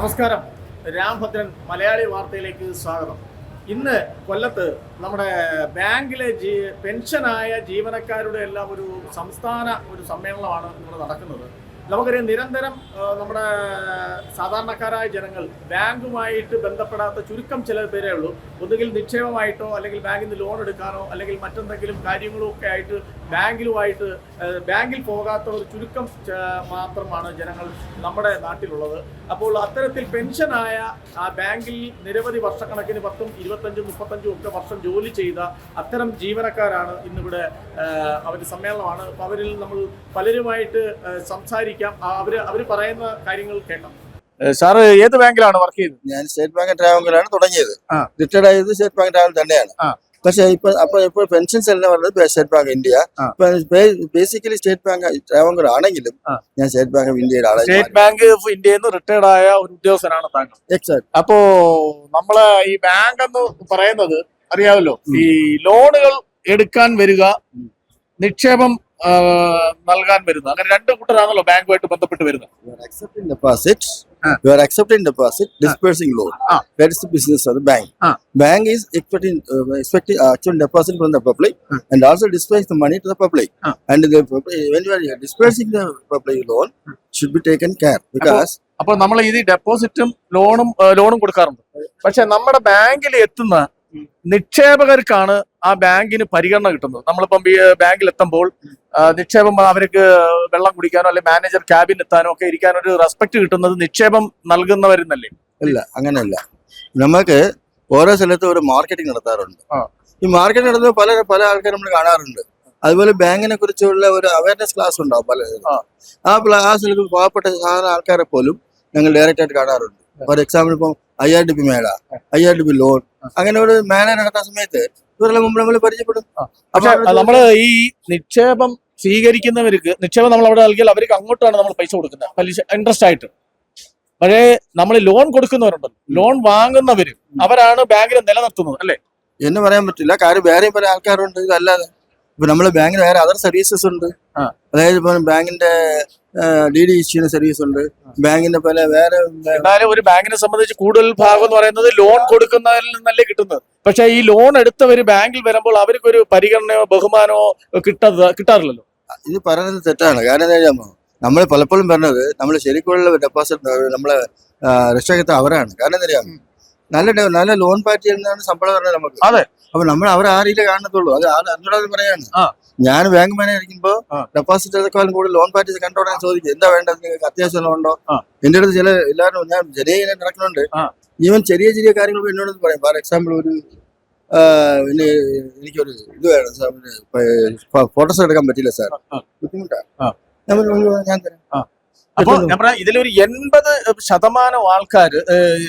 നമസ്കാരം. രാംഭദ്രൻ മലയാളി വാർത്തയിലേക്ക് സ്വാഗതം. ഇന്ന് കൊല്ലത്ത് നമ്മുടെ ബാങ്കിലെ പെൻഷനായ ജീവനക്കാരുടെ എല്ലാം ഒരു സംസ്ഥാന സമ്മേളനമാണ് ഇവിടെ നടക്കുന്നത്. നമുക്കറിയാം, നിരന്തരം നമ്മുടെ സാധാരണക്കാരായ ജനങ്ങൾ ബാങ്കുമായിട്ട് ബന്ധപ്പെടാത്ത ചുരുക്കം ചില പേരേ ഉള്ളൂ. ഒന്നുകിൽ നിക്ഷേപമായിട്ടോ അല്ലെങ്കിൽ ബാങ്കിൽ നിന്ന് ലോൺ എടുക്കാനോ അല്ലെങ്കിൽ മറ്റെന്തെങ്കിലും കാര്യങ്ങളോ ഒക്കെ ആയിട്ട് ബാങ്കിൽ പോകാത്ത ഒരു ചുരുക്കം മാത്രമാണ് ജനങ്ങൾ നമ്മുടെ നാട്ടിലുള്ളത്. അപ്പോൾ അത്തരത്തിൽ പെൻഷനായ ആ ബാങ്കിൽ നിരവധി വർഷക്കണക്കിന് 10, 25, 35 ഒക്കെ വർഷം ജോലി ചെയ്ത അത്തരം ജീവനക്കാരാണ് ഇന്നിവിടെ അവർ സമ്മേളനമാണ്. അപ്പോൾ അവരിൽ നമ്മൾ പലരുമായിട്ട് സംസാരിക്കാം. അവർ പറയുന്ന കാര്യങ്ങൾ കേൾക്കാം. സാറ് ഏത് ബാങ്കിലാണ് വർക്ക് ചെയ്തത്? ഞാൻ സ്റ്റേറ്റ് ബാങ്ക് ട്രാവങ്കലാണ് തുടങ്ങിയത്. റിട്ടയർഡ് ആയത് സ്റ്റേറ്റ് ബാങ്ക് ട്രാവൽ തന്നെയാണ്. പക്ഷെ ഇപ്പോൾ പെൻഷൻസ് എല്ലാം പറഞ്ഞത് State Bank India. Basically State Bank Travancore ആണെങ്കിലും ഞാൻ സ്റ്റേറ്റ് ബാങ്ക് ഓഫ് ഇന്ത്യയിലാണ്. സ്റ്റേറ്റ് ബാങ്ക് ഓഫ് ഇന്ത്യയിൽ നിന്ന് റിട്ടയർഡ് ആയ ഒരു ഉദ്യോഗസ്ഥനാണ് താങ്കൾ. എക്സാക്ട്. അപ്പോ നമ്മള് ഈ ബാങ്ക് എന്ന് പറയുന്നത് അറിയാമല്ലോ, ഈ ലോണുകൾ എടുക്കാൻ വരിക, നിക്ഷേപം നൽകാൻ വരുന്നത്, അങ്ങനെ രണ്ട് കൂട്ടരാണല്ലോ ബാങ്കുമായിട്ട് ബന്ധപ്പെട്ട് വരുന്നത്. You are accepting deposit, dispersing loan. That is the business of the bank. Bank is expecting actual deposit from the public and also disperse the money to the public. And when you are dispersing the public loan, should be taken care because. അപ്പോൾ നമ്മൾ ഈ ഡെപ്പോസിറ്റും ലോണും കൊടുക്കാറുണ്ട്. പക്ഷെ നമ്മുടെ ബാങ്കിൽ എത്തുന്ന നിക്ഷേപകർക്കാണ് ആ ബാങ്കിന് പരിഗണന കിട്ടുന്നത്. നമ്മളിപ്പം ബാങ്കിൽ എത്തുമ്പോൾ നിക്ഷേപം അവർക്ക് വെള്ളം കുടിക്കാനോ അല്ലെങ്കിൽ മാനേജർ ക്യാബിൻ എത്താനോ ഒക്കെ ഇരിക്കാനോ ഒരു റെസ്പെക്ട് കിട്ടുന്നത് നിക്ഷേപം നൽകുന്നവരെന്നല്ലേ? ഇല്ല, അങ്ങനെയല്ല. നമുക്ക് ഓരോ സ്ഥലത്തും ഒരു മാർക്കറ്റിംഗ് നടത്താറുണ്ട്. ഈ മാർക്കറ്റ് നടത്തുമ്പോൾ പല ആൾക്കാരും നമ്മൾ കാണാറുണ്ട്. അതുപോലെ ബാങ്കിനെ കുറിച്ചുള്ള ഒരു അവയർനെസ് ക്ലാസ് ഉണ്ടാവും പലരും. ആ സ്ഥലത്ത് പാവപ്പെട്ട സാധാരണ ആൾക്കാരെ പോലും ഞങ്ങൾ ഡയറക്റ്റ് ആയിട്ട് കാണാറുണ്ട്. ഫോർ എക്സാമ്പിൾ, ഇപ്പം IRDP മേള, IRDP ലോൺ, അങ്ങനെ ഒരു മേള നടത്തുന്ന സമയത്ത് ഇവരെല്ലാം മുമ്പ് നമ്മൾ പരിചയപ്പെടും. പക്ഷെ നമ്മള് ഈ നിക്ഷേപം സ്വീകരിക്കുന്നവർക്ക് നിക്ഷേപം നമ്മൾ അവിടെ നൽകിയാൽ അവർക്ക് അങ്ങോട്ടാണ് നമ്മൾ പൈസ കൊടുക്കുന്നത്, പലിശ ഇൻട്രസ്റ്റ് ആയിട്ട്. പക്ഷേ നമ്മൾ ലോൺ കൊടുക്കുന്നവരുണ്ടല്ലോ, ലോൺ വാങ്ങുന്നവര് അവരാണ് ബാങ്കിനെ നിലനിർത്തുന്നത് അല്ലേ? എന്ന് പറയാൻ പറ്റില്ല. കാര്യം വേറെയും പല ആൾക്കാരുണ്ട്. ഇതല്ലാതെ ഇപ്പൊ നമ്മള് ബാങ്കിന് വേറെ അതർ സർവീസസ് ഉണ്ട്. അതായത് ഇപ്പൊ ബാങ്കിന്റെ DD ഇഷ്യൂന് സർവീസ് ഉണ്ട്. ബാങ്കിന്റെ പല വേറെ. എന്നാലും ഒരു ബാങ്കിനെ സംബന്ധിച്ച് കൂടുതൽ ഭാഗം എന്ന് പറയുന്നത് ലോൺ കൊടുക്കുന്നതിൽ നിന്നല്ലേ കിട്ടുന്നത്. പക്ഷെ ഈ ലോൺ എടുത്തവര് ബാങ്കിൽ വരുമ്പോൾ അവർക്കൊരു പരിഗണനയോ ബഹുമാനമോ കിട്ടാറില്ലല്ലോ. ഇത് പറയുന്നത് തെറ്റാണ്. കാരണം എന്താ വെച്ചാൽ നമ്മൾ പലപ്പോഴും പറഞ്ഞത് നമ്മൾ ശരിക്കുള്ള ഡെപ്പോസിറ്റ് നമ്മളെ രക്ഷകത്ത് അവരാണ്. കാരണം എന്താ അറിയാമോ, നല്ല ലോൺ പാർട്ടിയിൽ നിന്നാണ് ശമ്പളം പറഞ്ഞത് നമുക്ക്. അതെ. അപ്പൊ നമ്മൾ അവർ ആരിയിലേ കാണത്തുള്ളൂ. അത് എന്നോട് പറയാണ്. ഞാൻ ബാങ്ക് മാനേജർ ഇരിക്കുമ്പോ ഡെപ്പോസിറ്റ് എടുക്കാനും കൂടുതൽ ലോൺ പാർട്ടി കണ്ടോടെ ചോദിക്കും, എന്താ വേണ്ടത്, നിങ്ങൾക്ക് അത്യാവശ്യം ഉണ്ടോ? എന്റെ അടുത്ത് ചില എല്ലാവരും ഞാൻ ചെറിയ നടക്കുന്നുണ്ട്. ഈവൻ ചെറിയ കാര്യങ്ങൾ എന്നോട് പറയും. ഫോർ എക്സാമ്പിൾ, എനിക്കൊരു ഇത് വേണം സാർ, ഫോട്ടോസ് എടുക്കാൻ പറ്റില്ല സാർ, ബുദ്ധിമുട്ടാണ്, ഞാൻ തരാം. അപ്പൊ ഞാൻ പറയാം, ഇതിലൊരു 80% ആൾക്കാർ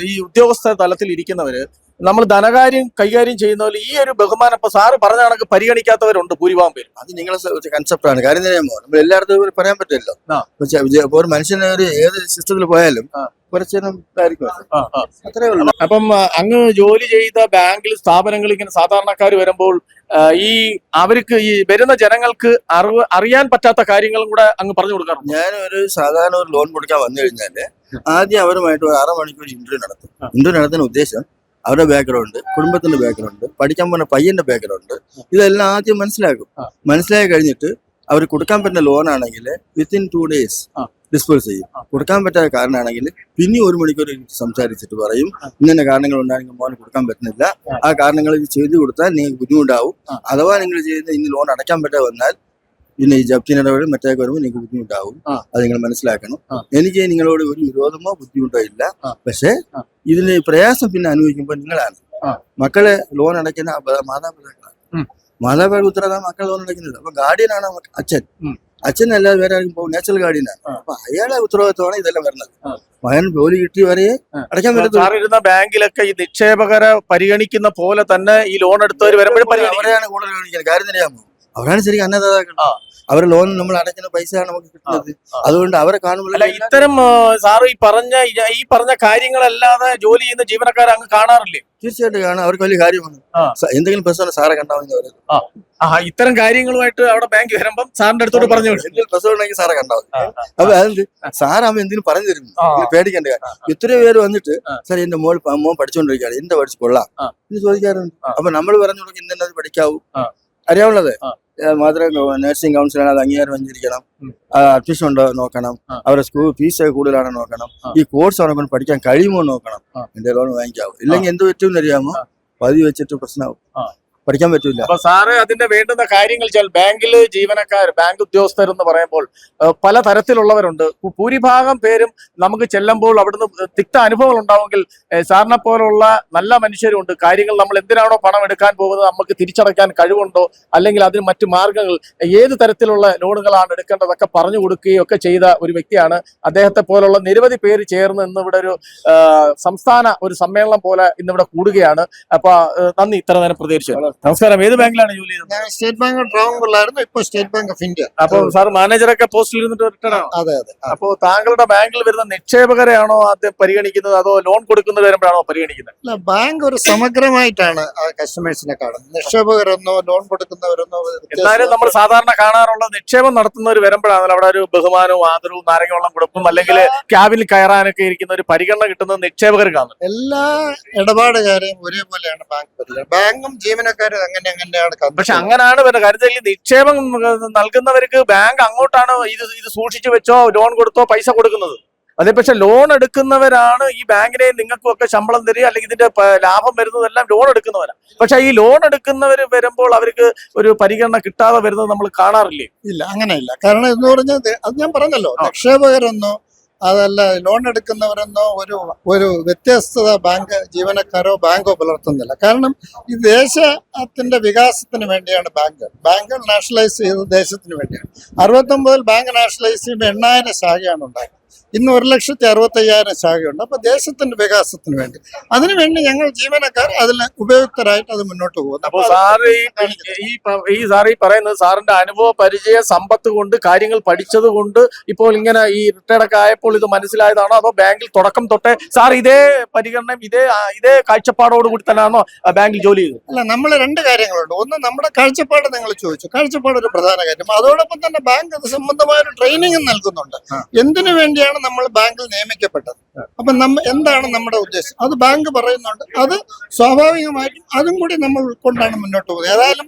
ഈ ഉദ്യോഗസ്ഥ തലത്തിൽ ഇരിക്കുന്നവര് നമ്മൾ ധനകാര്യം കൈകാര്യം ചെയ്യുന്നവര് ഈ ഒരു ബഹുമാനം ഇപ്പൊ സാറ് പറഞ്ഞ കണക്ക് പരിഗണിക്കാത്തവരുണ്ട് ഭൂരിഭാഗം പേരും. അത് നിങ്ങളെ കൺസെപ്റ്റാണ്. കാര്യം അറിയാമോ, നമ്മൾ എല്ലായിടത്തും പറയാൻ പറ്റില്ലല്ലോ. ഒരു മനുഷ്യന് ഒരു ഏത് സിസ്റ്റത്തിൽ പോയാലും അത്രേ ഉള്ളൂ. അപ്പം അങ്ങ് ജോലി ചെയ്ത ബാങ്കിൽ സ്ഥാപനങ്ങളിൽ ഇങ്ങനെ സാധാരണക്കാർ വരുമ്പോൾ അവർക്ക് ഈ വരുന്ന ജനങ്ങൾക്ക് അറിയാൻ പറ്റാത്ത കാര്യങ്ങളും കൂടെ അങ്ങ് പറഞ്ഞു കൊടുക്കാറുണ്ട്. ഞാൻ സാധാരണ ഒരു ലോൺ കൊടുക്കാൻ വന്നു കഴിഞ്ഞാല് ആദ്യം അവരുമായിട്ട് ഒരു 6 മണിക്കൂർ ഇന്റർവ്യൂ നടത്തും. ഇന്റർവ്യൂ നടത്തുന്ന ഉദ്ദേശം അവരുടെ ബാക്ക്ഗ്രൗണ്ട്, കുടുംബത്തിന്റെ ബാക്ക്ഗ്രൗണ്ട്, പഠിക്കാൻ പോകുന്ന പയ്യന്റെ ബാക്ക്ഗ്രൗണ്ട്, ഇതെല്ലാം ആദ്യം മനസ്സിലാക്കും. മനസ്സിലാക്കി കഴിഞ്ഞിട്ട് അവർ കൊടുക്കാൻ പറ്റുന്ന ലോൺ ആണെങ്കിൽ വിത്തിൻ 2 days ഡിസ്പോസ് ചെയ്യും. കൊടുക്കാൻ പറ്റാത്ത കാരണമാണെങ്കിൽ പിന്നെ 1 മണിക്കൂർ സംസാരിച്ചിട്ട് പറയും, ഇങ്ങനെ കാരണങ്ങൾ ഉണ്ടാണെങ്കിൽ മോനെ കൊടുക്കാൻ പറ്റുന്നില്ല, ആ കാരണങ്ങൾ ചെയ്തു കൊടുത്താൽ നിങ്ങൾക്ക് ബുദ്ധിമുട്ടാവും. അഥവാ നിങ്ങൾ ചെയ്യുന്ന ഇനി ലോൺ അടയ്ക്കാൻ പറ്റാതെ വന്നാൽ പിന്നെ ഈ ജപ്തിനിടപെടൽ മറ്റേക്ക് വരുമ്പോൾ നിങ്ങൾക്ക് ബുദ്ധിമുട്ടാവും. അത് നിങ്ങൾ മനസ്സിലാക്കണം. എനിക്ക് നിങ്ങളോട് ഒരു വിരോധമോ ബുദ്ധിമുട്ടോ ഇല്ല. പക്ഷെ ഇതിന് പ്രയാസം പിന്നെ അനുഭവിക്കുമ്പോൾ നിങ്ങളാണ്. മക്കളെ ലോൺ അടയ്ക്കുന്ന മാതാപിതാക്കളാണ്. മാതാപിതാക്കൾ ഉത്തരവാദിത്തം മക്കൾ ലോൺ അടയ്ക്കുന്നില്ല. അപ്പൊ ഗാർഡിയനാണ് അച്ഛനല്ലാതെ വേറെ ആരും പോകും, നാച്ചുറൽ ഗാർഡിയനാണ്. അപ്പൊ അയാളെ ഉത്തരവാദിത്തമാണ് ഇതെല്ലാം വരുന്നത്. മകൻ ജോലി കിട്ടി വരെ അടയ്ക്കാൻ പറ്റുന്ന ബാങ്കിലൊക്കെ ഈ നിക്ഷേപകരെ പരിഗണിക്കുന്ന പോലെ തന്നെ ഈ ലോൺ എടുത്തവർ വരുമ്പോഴും അവരെയാണ് കൂടുതൽ കാണിക്കുന്നത്. കാര്യം അറിയാമോ, അവരാണ് ശരിക്കും അന്നദാതാക്കൾ. അവരെ ലോൺ നമ്മൾ അടയ്ക്കുന്ന പൈസയാണ് നമുക്ക് കിട്ടുന്നത്. അതുകൊണ്ട് അവരെ കാണുമ്പോൾ അല്ല, ഇത്തരം സാറ് ഈ പറഞ്ഞ കാര്യങ്ങളല്ലാതെ ജോലി ചെയ്യുന്ന ജീവനക്കാരെ അങ്ങ് കാണാറില്ലേ? തീർച്ചയായിട്ടും കാണാം. അവർക്ക് വലിയ കാര്യമാണ്. എന്തെങ്കിലും പ്രശ്നം സാറെ കണ്ടാവുന്ന ഇത്തരം കാര്യങ്ങളുമായിട്ട് അവിടെ ബാങ്ക് വരുമ്പം സാറിന്റെ അടുത്തോട്ട് പറഞ്ഞു വിടും. എന്തെങ്കിലും പ്രശ്നം ഉണ്ടെങ്കിൽ സാറെ കണ്ടാവും. അപ്പൊ അതെന്ത് സാറാകുമ്പോ എന്തെങ്കിലും പറഞ്ഞു തരും. പേടിക്കേണ്ട കാര്യം. എത്രയോ പേര് വന്നിട്ട് സാർ എന്റെ മോൻ പഠിച്ചുകൊണ്ടിരിക്കുകയാണ്, എന്റെ പഠിച്ചു കൊള്ളാം എന്ന് ചോദിക്കാറുണ്ട്. അപ്പൊ നമ്മൾ പറഞ്ഞു കൊടുക്കും ഇന്നത് പഠിക്കാവൂ. അറിയാവുന്നത് മാത്രം നഴ്സിംഗ് കൗൺസിലാണ്, അത് അംഗീകാരം വന്നിരിക്കണം, അഡ്മിഷൻ ഉണ്ടോ നോക്കണം, അവരുടെ സ്കൂൾ ഫീസ് കൂടുതലാണോ നോക്കണം, ഈ കോഴ്സ് അവനെ കൊണ്ട് പഠിക്കാൻ കഴിയുമോ നോക്കണം, എന്റെ ലോൺ വാങ്ങിക്കാവും. ഇല്ലെങ്കിൽ എന്ത് പറ്റുമെന്ന് അറിയാമോ, പതി വെച്ചിട്ട് പ്രശ്നമാവും, പഠിക്കാൻ പറ്റൂല. അപ്പൊ സാറ് അതിന്റെ വേണ്ടുന്ന കാര്യങ്ങൾ ബാങ്കിൽ ജീവനക്കാർ, ബാങ്ക് ഉദ്യോഗസ്ഥർ എന്ന് പറയുമ്പോൾ പല തരത്തിലുള്ളവരുണ്ട്. ഭൂരിഭാഗം പേരും നമുക്ക് ചെല്ലുമ്പോൾ അവിടുന്ന് തിക്ത അനുഭവങ്ങൾ ഉണ്ടാവുമെങ്കിൽ സാറിനെ പോലുള്ള നല്ല മനുഷ്യരുണ്ട്. കാര്യങ്ങൾ നമ്മൾ എന്തിനാണോ പണം എടുക്കാൻ പോകുന്നത് നമുക്ക് തിരിച്ചടയ്ക്കാൻ കഴിവുണ്ടോ, അല്ലെങ്കിൽ അതിന് മറ്റു മാർഗങ്ങൾ, ഏത് തരത്തിലുള്ള ലോണുകളാണ് എടുക്കേണ്ടതൊക്കെ പറഞ്ഞു കൊടുക്കുകയും ഒക്കെ ചെയ്ത ഒരു വ്യക്തിയാണ്. അദ്ദേഹത്തെ പോലുള്ള നിരവധി പേര് ചേർന്ന് ഇന്നിവിടെ ഒരു സംസ്ഥാന ഒരു സമ്മേളനം പോലെ ഇന്നിവിടെ കൂടുകയാണ്. അപ്പൊ നന്ദി, ഇത്ര നേരം പ്രതികരിച്ചു. നമസ്കാരം. ഏത് ബാങ്കിലാണ് ജോലി ചെയ്തത്? ഞാൻ സ്റ്റേറ്റ് ബാങ്ക് ഓഫ് ട്രാവൻകൂറിലായിരുന്നു, ഇപ്പോൾ സ്റ്റേറ്റ് ബാങ്ക് ഓഫ് ഇന്ത്യ. അപ്പൊ സാർ മാനേജറൊക്കെ പോസ്റ്റിൽ ഇരുന്നിട്ട് റിട്ടയർഡ് ആണോ? അതെ അതെ. അപ്പോ താങ്കളുടെ ബാങ്കിൽ വരുന്ന നിക്ഷേപകരെയാണോ ആദ്യം പരിഗണിക്കുന്നത്, അതോ ലോൺ കൊടുക്കുന്നത് വരുമ്പോഴാണോ പരിഗണിക്കുന്നത്? അല്ല, ബാങ്ക് ഒരു സമഗ്രമായിട്ടാണ് കസ്റ്റമേഴ്സിനെ കാണുന്നത്. നിക്ഷേപകരെന്നോ ലോൺ കൊടുക്കുന്നവരെന്നോ എന്നാലും നമ്മൾ സാധാരണ കാണാറുള്ള നിക്ഷേപം നടത്തുന്നവർ വരുമ്പോഴാണല്ലോ അവിടെ ഒരു ബഹുമാനവും ആദരവും നാരങ്ങ വെള്ളം കൊടുക്കും, അല്ലെങ്കിൽ ക്യാബിൽ കയറാനൊക്കെ ഇരിക്കുന്ന ഒരു പരിഗണന കിട്ടുന്നത് നിക്ഷേപകർക്കാണ്. എല്ലാ ഇടപാടുകാരെയും ഒരേപോലെയാണ് ബാങ്ക് പരിഗണിക്കുന്നത്. ബാങ്കും ജീവനക്കാരും അങ്ങനെയാണ്. പക്ഷെ അങ്ങനെയാണ് വരുന്നത്. കാര്യത്തിൽ നിക്ഷേപം നൽകുന്നവർക്ക് ബാങ്ക് അങ്ങോട്ടാണ് ഇത് സൂക്ഷിച്ചു വെച്ചോ ലോൺ കൊടുത്തോ പൈസ കൊടുക്കുന്നത്. അതേ പക്ഷെ ലോൺ എടുക്കുന്നവരാണ് ഈ ബാങ്കിനെ നിങ്ങൾക്കും ഒക്കെ ശമ്പളം തരിക, അല്ലെങ്കിൽ ഇതിന്റെ ലാഭം വരുന്നതെല്ലാം ലോൺ എടുക്കുന്നവരാണ്. പക്ഷെ ഈ ലോൺ എടുക്കുന്നവർ വരുമ്പോൾ അവർക്ക് ഒരു പരിഗണന കിട്ടാതെ വരുന്നത് നമ്മൾ കാണാറില്ലേ? ഇല്ല, അങ്ങനെയില്ല. കാരണം എന്ന് പറഞ്ഞാൽ അത് ഞാൻ പറഞ്ഞല്ലോ, നിക്ഷേപകരെന്നോ അതല്ല ലോൺ എടുക്കുന്നവരെന്നോ ഒരു വ്യത്യസ്തത ബാങ്ക് ജീവനക്കാരോ ബാങ്കോ പുലർത്തുന്നില്ല. കാരണം ഈ ദേശത്തിന്റെ വികാസത്തിന് വേണ്ടിയാണ് ബാങ്ക് നാഷണലൈസ് ചെയ്തത് ദേശത്തിന് വേണ്ടിയാണ്. 69 ബാങ്ക് നാഷണലൈസ് ചെയ്യുമ്പോൾ 8000 ശാഖയാണ് ഉണ്ടായത്. ഇന്ന് 1,65,000 ശാഖയുണ്ട്. അപ്പൊ ദേശത്തിന്റെ വികാസത്തിന് വേണ്ടി, അതിനുവേണ്ടി ഞങ്ങൾ ജീവനക്കാർ അതിൽ ഉപയുക്തരായിട്ട് അത് മുന്നോട്ട് പോകുന്നു. അപ്പോൾ സാറ് ഈ പറയുന്നത് സാറിന്റെ അനുഭവ പരിചയ സമ്പത്ത് കൊണ്ട്, കാര്യങ്ങൾ പഠിച്ചത് കൊണ്ട് ഇപ്പോൾ ഇങ്ങനെ ഈ റിട്ടയർഡ് ഒക്കെ ആയപ്പോൾ ഇത് മനസ്സിലായതാണോ, അതോ ബാങ്കിൽ തുടക്കം തൊട്ടേ സാർ ഇതേ പരിഗണന ഇതേ കാഴ്ചപ്പാടോടുകൂടി തന്നെയാണോ ബാങ്കിൽ ജോലി ചെയ്തത്? അല്ല, നമ്മൾ രണ്ട് കാര്യങ്ങളുണ്ട്. ഒന്ന്, നമ്മുടെ കാഴ്ചപ്പാട് നിങ്ങൾ ചോദിച്ചു. കാഴ്ചപ്പാട് ഒരു പ്രധാന കാര്യം. അതോടൊപ്പം തന്നെ ബാങ്ക് അത് സംബന്ധമായ ഒരു ട്രെയിനിങ് നൽകുന്നുണ്ട്. എന്തിനു വേണ്ടിയാണ് നമ്മൾ ബാങ്കിൽ നിയമിക്കപ്പെട്ടത്, അപ്പൊ എന്താണ് നമ്മുടെ ഉദ്ദേശം, അത് ബാങ്ക് പറയുന്നുണ്ട്. അത് സ്വാഭാവികമായിട്ടും അതും കൂടി നമ്മൾ ഉൾക്കൊണ്ടാണ് മുന്നോട്ട് പോകുന്നത്. ഏതായാലും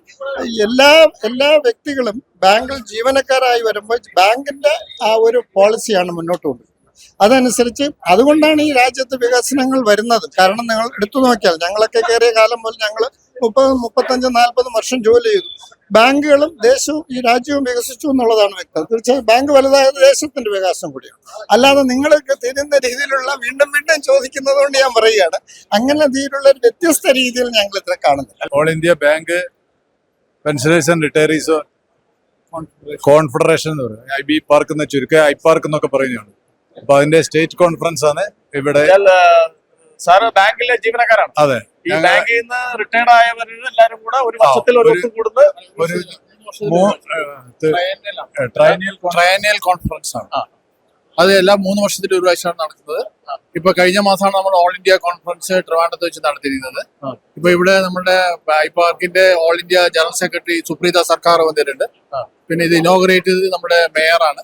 എല്ലാ വ്യക്തികളും ബാങ്കിൽ ജീവനക്കാരായി വരുമ്പോൾ ബാങ്കിന്റെ ആ ഒരു പോളിസിയാണ് മുന്നോട്ട് കൊണ്ടുപോകുന്നത്. അതനുസരിച്ച് അതുകൊണ്ടാണ് ഈ രാജ്യത്ത് വികസനങ്ങൾ വരുന്നത്. കാരണം നിങ്ങൾ എടുത്തു നോക്കിയാൽ, ഞങ്ങളൊക്കെ കയറിയ കാലം മുതൽ ഞങ്ങൾ 30, 35, 40 വർഷം ജോലി ചെയ്തു. ബാങ്കുകളും ദേശവും ഈ രാജ്യവും വികസിച്ചു എന്നുള്ളതാണ് വ്യക്തം. തീർച്ചയായും ബാങ്ക് വലുതായത് ദേശത്തിന്റെ വികാസം കൂടിയാണ്. അല്ലാതെ നിങ്ങൾക്ക് തിരിയുന്ന രീതിയിലുള്ള വീണ്ടും ചോദിക്കുന്നത് കൊണ്ട് ഞാൻ പറയുകയാണ്, അങ്ങനെ രീതിയിലുള്ള ഒരു വ്യത്യസ്ത രീതിയിൽ ഞങ്ങൾ ഇത്ര കാണുന്നില്ല. All India bank pensioners and retirees confederation എന്ന് പറയും, IB പാർക്ക് എന്ന ചുരുക്കം ഐപാർക്ക് എന്നൊക്കെ പറയുന്നതാണ്. അപ്പൊ അതിന്റെ സ്റ്റേറ്റ് കോൺഫറൻസ് ആണ് ഇവിടെ. സാറ് ബാങ്കിലെ ജീവനക്കാരാണ്? അതെ. ഈ ബാങ്കിൽ നിന്ന് റിട്ടയർഡ് ആയവർ എല്ലാവരും കൂടെ ഒരു വർഷത്തിൽ ഒരു ട്രയനിയൽ കോൺഫറൻസ് ആണ്. അത് എല്ലാ 3 വർഷത്തിൽ ഒരു പ്രാവശ്യമാണ് നടക്കുന്നത്. ഇപ്പൊ കഴിഞ്ഞ മാസമാണ് നമ്മൾ ഓൾ ഇന്ത്യ കോൺഫറൻസ് ട്രിവാൻഡ്രത്ത് വെച്ച് നടത്തിയിരിക്കുന്നത്. ഇപ്പൊ ഇവിടെ നമ്മുടെ ഐപാർക്കിന്റെ ഓൾ ഇന്ത്യ ജനറൽ സെക്രട്ടറി സുപ്രീത സർക്കാർ വന്നിട്ടുണ്ട്. പിന്നെ ഇത് ഇനോഗ്രേറ്റ് ചെയ്തത് നമ്മുടെ മേയറാണ്.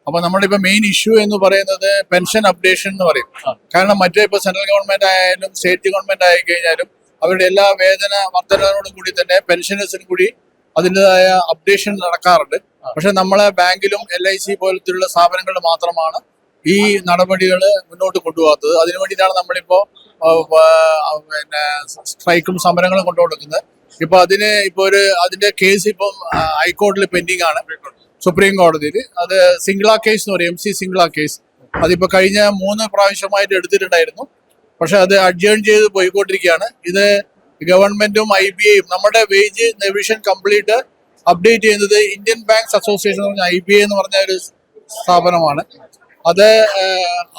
അപ്പൊ നമ്മുടെ ഇപ്പൊ മെയിൻ ഇഷ്യൂ എന്ന് പറയുന്നത് പെൻഷൻ അപ്ഡേഷൻ എന്ന് പറയും. കാരണം മറ്റേ ഇപ്പൊ സെൻട്രൽ ഗവൺമെന്റ് ആയാലും സ്റ്റേറ്റ് ഗവൺമെന്റ് ആയി കഴിഞ്ഞാലും അവരുടെ എല്ലാ വേതന വർധനയോടും കൂടി തന്നെ പെൻഷനേഴ്സിനും കൂടി അതിൻ്റെതായ അപ്ഡേഷൻ നടക്കാറുണ്ട്. പക്ഷെ നമ്മളെ ബാങ്കിലും LIC പോലത്തുള്ള സ്ഥാപനങ്ങളിൽ മാത്രമാണ് ഈ നടപടികൾ മുന്നോട്ട് കൊണ്ടുപോകാത്തത്. അതിനു വേണ്ടിയിട്ടാണ് നമ്മളിപ്പോ പിന്നെ സ്ട്രൈക്കും സമരങ്ങളും കൊണ്ടുകൊടുക്കുന്നത്. ഇപ്പൊ അതിന്റെ കേസ് ഇപ്പം ഹൈക്കോടതിയിൽ പെൻഡിങ് ആണ്, സുപ്രീം കോടതിയിൽ. അത് സിംഗ്ല കേസ് എന്ന് പറയും, MC സിംഗ്ല കേസ്. അതിപ്പോ കഴിഞ്ഞ 3 പ്രാവശ്യമായിട്ട് എടുത്തിട്ടുണ്ടായിരുന്നു. പക്ഷെ അത് അഡ്ജേൺ ചെയ്ത് പോയിക്കൊണ്ടിരിക്കുകയാണ്. ഇത് ഗവൺമെന്റും IBAയും നമ്മുടെ വേജ് റിവിഷൻ കംപ്ലീറ്റ് അപ്ഡേറ്റ് ചെയ്യുന്നത് ഇന്ത്യൻ ബാങ്ക്സ് അസോസിയേഷൻ എന്ന് പറഞ്ഞ IBA എന്ന് പറഞ്ഞ ഒരു സ്ഥാപനമാണ്. അത്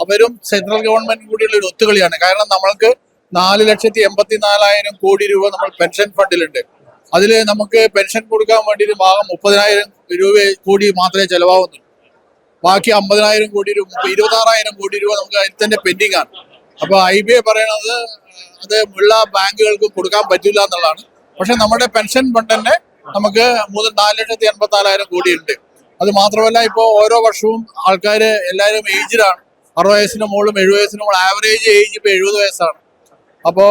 അവരും സെൻട്രൽ ഗവൺമെന്റും കൂടിയുള്ള ഒരു ഒത്തുകളിയാണ്. കാരണം നമ്മൾക്ക് 4,84,000 കോടി രൂപ നമ്മൾ പെൻഷൻ ഫണ്ടിലുണ്ട്. അതിൽ നമുക്ക് പെൻഷൻ കൊടുക്കാൻ വേണ്ടിയിട്ട് ഭാഗം 30,000 രൂപ കൂടി മാത്രമേ ചെലവാകുന്നുള്ളൂ. ബാക്കി 50,000 കോടി രൂപ 26,000 കോടി രൂപ നമുക്ക് അതിൽ തന്നെ പെൻഡിങ് ആണ്. അപ്പൊ IBA പറയണത് അത് എല്ലാ ബാങ്കുകൾക്കും കൊടുക്കാൻ പറ്റില്ല എന്നുള്ളതാണ്. പക്ഷെ നമ്മുടെ പെൻഷൻ ഫണ്ട് തന്നെ നമുക്ക് 4,84,000 കോടി ഉണ്ട്. അത് മാത്രമല്ല ഇപ്പോൾ ഓരോ വർഷവും ആൾക്കാർ എല്ലാവരും ഏജ്ഡാണ്. 60 വയസ്സിന് മുകളിലും 70 വയസ്സിന് മുകളിൽ ആവറേജ് ഏജ് ഇപ്പൊ 70 വയസ്സാണ്. അപ്പോ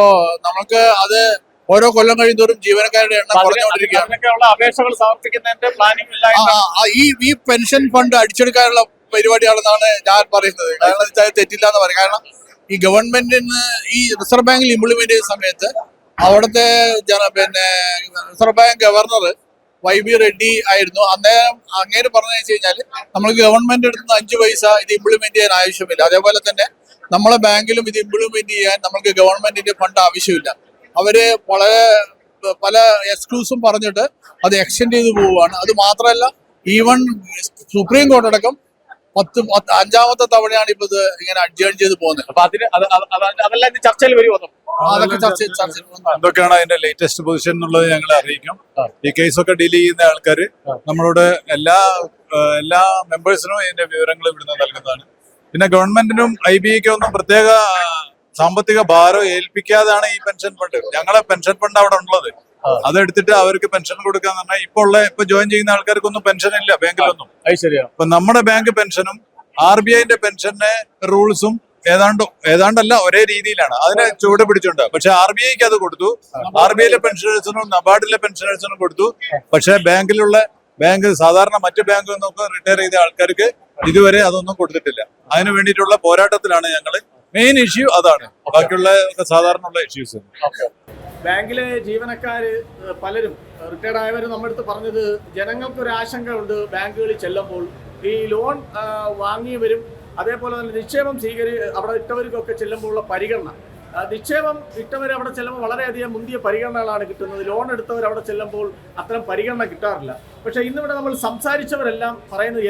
നമുക്ക് അത് ഓരോ കൊല്ലം കഴിയുന്നതോറും ജീവനക്കാരുടെ എണ്ണം കുറഞ്ഞുകൊണ്ടിരിക്കുകയാണ്. അപേക്ഷകൾ സമർപ്പിക്കുന്നതിന്റെ പ്ലാനിംഗ് ഇല്ല. ഈ പെൻഷൻ ഫണ്ട് അടിച്ചെടുക്കാനുള്ള പരിപാടിയാണെന്നാണ് ഞാൻ പറയുന്നത്. കാരണം വെച്ചാൽ തെറ്റില്ല എന്ന് പറയും. കാരണം ഈ ഗവൺമെന്റിന് ഈ റിസർവ് ബാങ്കിൽ ഇംപ്ലിമെന്റ് ചെയ്യുന്ന സമയത്ത് അവിടുത്തെ reserve bank governor YB Reddy ആയിരുന്നു. അന്നേരം അങ്ങേര് പറഞ്ഞു വെച്ച് കഴിഞ്ഞാൽ നമുക്ക് ഗവൺമെന്റ് എടുത്തുന്ന 5 പൈസ ഇത് ഇംപ്ലിമെന്റ് ചെയ്യാൻ ആവശ്യമില്ല. അതേപോലെ തന്നെ നമ്മളെ ബാങ്കിലും ഇത് ഇംപ്ലിമെന്റ് ചെയ്യാൻ നമുക്ക് ഗവൺമെന്റിന്റെ ഫണ്ട് ആവശ്യമില്ല. അവര് പല എക്സ്ക്യൂസും പറഞ്ഞിട്ട് അത് എക്സ്റ്റെൻഡ് ചെയ്ത് പോവുകയാണ്. അത് മാത്രമല്ല ഈവൻ സുപ്രീം കോടതി അടക്കം 5ാമത്തെ തവണയാണ് ഇപ്പൊ ഇത് ഇങ്ങനെ അഡ്ജേൺ ചെയ്ത് പോകുന്നത്. അപ്പൊ അതെല്ലാം ചർച്ചയിൽ വരുമോ? അതൊക്കെ ചർച്ച എന്തൊക്കെയാണ് അതിന്റെ ലേറ്റസ്റ്റ് പൊസിഷൻ എന്നുള്ളത് ഞങ്ങളെ അറിയിക്കും. ഈ കേസൊക്കെ ഡീൽ ചെയ്യുന്ന ആൾക്കാര് നമ്മളോട് എല്ലാ മെമ്പേഴ്സിനും ഇതിന്റെ വിവരങ്ങൾ ഇവിടുന്ന് നൽകുന്നതാണ്. പിന്നെ ഗവൺമെന്റിനും IBAക്കും ഒന്നും പ്രത്യേക സാമ്പത്തിക ഭാരം ഏൽപ്പിക്കാതാണ് ഈ പെൻഷൻ ഫണ്ട്. ഞങ്ങളെ പെൻഷൻ ഫണ്ട് അവിടെ ഉള്ളത് അതെടുത്തിട്ട് അവർക്ക് പെൻഷൻ കൊടുക്കാന്ന് പറഞ്ഞാൽ ഇപ്പൊ ജോയിൻ ചെയ്യുന്ന ആൾക്കാർക്കൊന്നും പെൻഷൻ ഇല്ല ബാങ്കിലൊന്നും. ഇപ്പൊ നമ്മുടെ ബാങ്ക് പെൻഷനും RBIന്റെ പെൻഷന്റെ റൂൾസും ഏതാണ്ടല്ല ഒരേ രീതിയിലാണ്. അതിനെ ചുവട് പിടിച്ചുണ്ട്. പക്ഷെ RBIക്ക് അത് കൊടുത്തു. RBIയിലെ പെൻഷനേഴ്സിനും നബാർഡിലെ പെൻഷനേഴ്സിനും കൊടുത്തു. പക്ഷെ ബാങ്ക് സാധാരണ മറ്റു ബാങ്കിൽ നിന്നൊക്കെ റിട്ടയർ ചെയ്ത ആൾക്കാർക്ക് ഇതുവരെ അതൊന്നും കൊടുത്തിട്ടില്ല. അതിനു വേണ്ടിയിട്ടുള്ള പോരാട്ടത്തിലാണ് ഞങ്ങൾ. മെയിൻ ഇഷ്യൂ അതാണ്. ബാക്കിയുള്ള സാധാരണ ഉള്ള ഇഷ്യൂസ്. ബാങ്കിലെ ജീവനക്കാര് പലരും റിട്ടയർഡ് ആയവർ നമ്മുടെ അടുത്ത് പറഞ്ഞത് ജനങ്ങൾക്കൊരു ആശങ്ക ഉണ്ട്. ബാങ്കുകളിൽ ചെല്ലുമ്പോൾ ഈ ലോൺ വാങ്ങിയവരും അതേപോലെ തന്നെ നിക്ഷേപം അവിടെ ഇട്ടവർക്കൊക്കെ ചെല്ലുമ്പോഴുള്ള പരിഗണന, നിക്ഷേപം ഇട്ടവർ അവിടെ ചെല്ലുമ്പോൾ വളരെയധികം മുന്തിയ പരിഗണനകളാണ് കിട്ടുന്നത്. ലോൺ എടുത്തവർ അവിടെ ചെല്ലുമ്പോൾ അത്തരം പരിഗണന കിട്ടാറില്ല. പക്ഷേ ഇന്നിവിടെ നമ്മൾ സംസാരിച്ചവരെല്ലാം പറയുന്നത്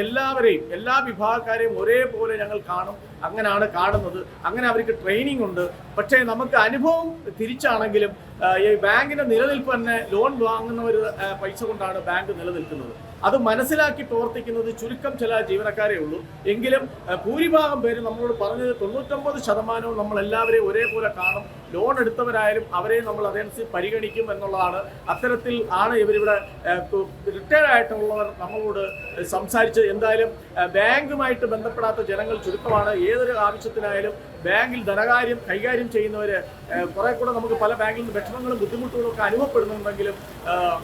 എല്ലാ വിഭാഗക്കാരെയും ഒരേപോലെ ഞങ്ങൾ കാണും, അങ്ങനെയാണ് കാണുന്നത്, അങ്ങനെ അവർക്ക് ട്രെയിനിങ് ഉണ്ട്. പക്ഷേ നമുക്ക് അനുഭവം തിരിച്ചാണെങ്കിലും ഈ ബാങ്കിന്റെ നിലനിൽപ്പ് തന്നെ ലോൺ വാങ്ങുന്നവർ പൈസ കൊണ്ടാണ് ബാങ്ക് നിലനിൽക്കുന്നത്. അത് മനസ്സിലാക്കി പ്രവർത്തിക്കുന്നത് ചുരുക്കം ചില ജീവനക്കാരേ ഉള്ളൂ. എങ്കിലും ഭൂരിഭാഗം പേര് നമ്മളോട് പറഞ്ഞത് 99% നമ്മൾ എല്ലാവരെയും ഒരേപോലെ കാണും. ലോൺ എടുത്തവരായാലും അവരെ നമ്മൾ അതനുസരിച്ച് പരിഗണിക്കും എന്നുള്ളതാണ്. അത്തരത്തിൽ ആണ് ഇവരിവിടെ റിട്ടയർഡ് ആയിട്ടുള്ളവർ നമ്മളോട് സംസാരിച്ച്. എന്തായാലും ബാങ്കുമായിട്ട് ബന്ധപ്പെടാത്ത ജനങ്ങൾ ചുരുക്കമാണ്. ഏതൊരു ആവശ്യത്തിനായാലും ബാങ്കിൽ ധനകാര്യം കൈകാര്യം ചെയ്യുന്നവര് കുറെ കൂടെ നമുക്ക് പല ബാങ്കിൽ നിന്ന് വിഷമങ്ങളും ബുദ്ധിമുട്ടുകളും ഒക്കെ അനുഭവപ്പെടുന്നുണ്ടെങ്കിലും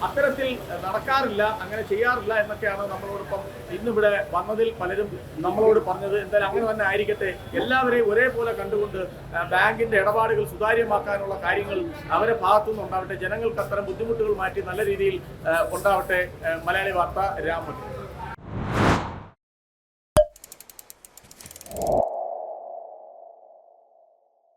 അത്തരത്തിൽ നടക്കാറില്ല, അങ്ങനെ ചെയ്യാറില്ല എന്നൊക്കെയാണ് നമ്മളോടൊപ്പം ഇന്നിവിടെ വന്നതിൽ പലരും നമ്മളോട് പറഞ്ഞത്. എന്തായാലും അങ്ങനെ തന്നെ ആയിരിക്കട്ടെ. എല്ലാവരെയും ഒരേപോലെ കണ്ടുകൊണ്ട് ബാങ്കിന്റെ ഇടപാടുകൾ സുതാര്യമാക്കാനുള്ള കാര്യങ്ങൾ അവരെ ഭാഗത്തുനിന്ന് ഉണ്ടാവട്ടെ. ജനങ്ങൾക്ക് അത്തരം ബുദ്ധിമുട്ടുകൾ മാറ്റി നല്ല രീതിയിൽ ഉണ്ടാവട്ടെ. മലയാളി വാർത്ത, രാമൻ.